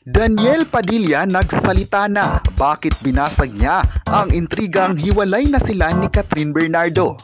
Daniel Padilla nagsalita na. Bakit binasag niya ang intrigang hiwalay na sila ni Catherine Bernardo?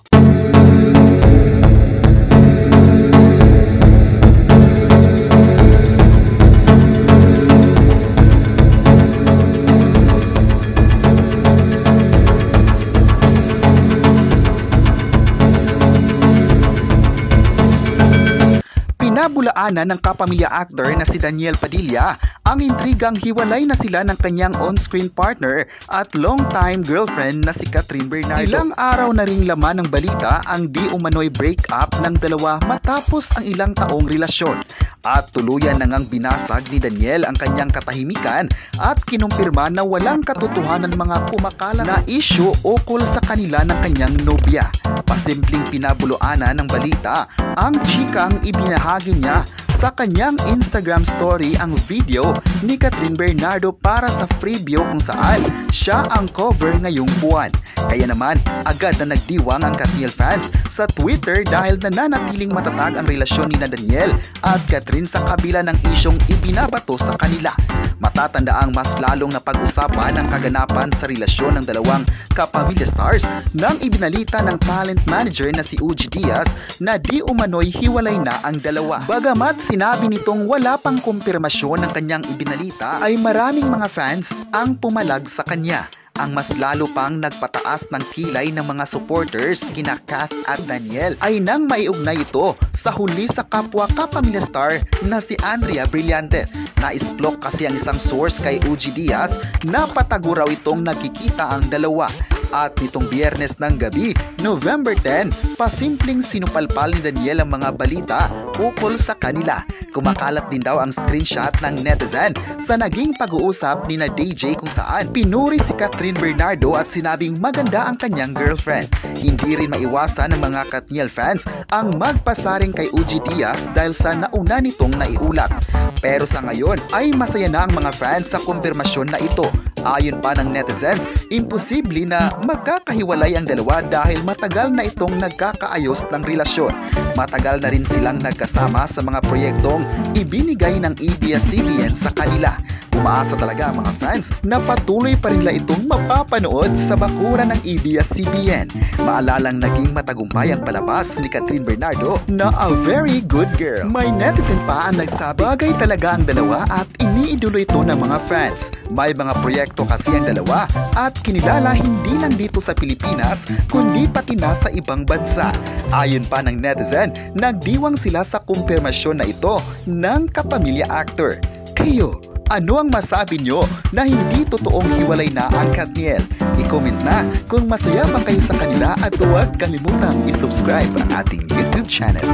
Pinabulaanan ng kapamilya actor na si Daniel Padilla ang intrigang hiwalay na sila ng kanyang on-screen partner at long-time girlfriend na si Catherine Bernardo. Ilang araw na ring laman ng balita ang di umano'y break-up ng dalawa matapos ang ilang taong relasyon. At tuluyan na ngang binasag ni Daniel ang kanyang katahimikan at kinumpirma na walang katotohanan mga kumakalat na issue ukol sa kanila ng kanyang nobya. Pasimpleng pinabuluanan ng balita ang chikang ibinahagi niya sa kanyang Instagram story ang video ni Catherine Bernardo para sa preview kung saan siya ang cover ngayong buwan. Kaya naman, agad na nagdiwang ang Katniel fans sa Twitter dahil nananatiling matatag ang relasyon ni Daniel at Catherine sa kabila ng isyong ibinabato sa kanila. Matatandaang mas lalong napag-usapan ang kaganapan sa relasyon ng dalawang kapamilya stars nang ibinalita ng talent manager na si Uji Diaz na di umano'y hiwalay na ang dalawa. Bagamat sinabi nitong wala pang kumpirmasyon ng kanyang ibinalita, ay maraming mga fans ang pumalag sa kanya. Ang mas lalo pang nagpataas ng kilay ng mga supporters kina Kath at Daniel ay nang maiugnay ito sa huli sa kapwa kapamilya star na si Andrea Brillantes. Na-isplok kasi ang isang source kay Uji Diaz na patago raw itong nagkikita ang dalawa. At nitong Biyernes ng gabi, November 10, pasimpleng sinupalpal ni Daniel ang mga balita ukol sa kanila. Kumakalat din daw ang screenshot ng netizen sa naging pag-uusap ni na DJ kung saan pinuri si Catherine Bernardo at sinabing maganda ang kanyang girlfriend. Hindi rin maiwasan ng mga Katniel fans ang magpasaring kay Uji Diaz dahil sa nauna nitong naiulat. Pero sa ngayon ay masaya na ang mga fans sa kumpirmasyon na ito. Ayon pa ng netizens, imposible na magkakahiwalay ang dalawa dahil matagal na itong nagkakaayos ng relasyon. Matagal na rin silang nagkasama sa mga proyektong ibinigay ng ABS-CBN sa kanila. Umaasa talaga ang mga fans na patuloy pa rin nila itong mapapanood sa bakuran ng ABS-CBN. Maalalang naging matagumpay ang palabas ni Catherine Bernardo na a very good girl. May netizen pa ang nagsabi, bagay talaga ang dalawa at iniidolo ito ng mga fans. May mga proyekto kasi ang dalawa at kinilala hindi lang dito sa Pilipinas kundi pati na sa ibang bansa. Ayon pa ng netizen, nagdiwang sila sa kumpirmasyon na ito ng kapamilya actor. Kayo, ano ang masabi nyo na hindi totoong hiwalay na ang Katniel? I-comment na kung masaya ba kayo sa kanila at huwag kalimutang i-subscribe ang ating YouTube channel.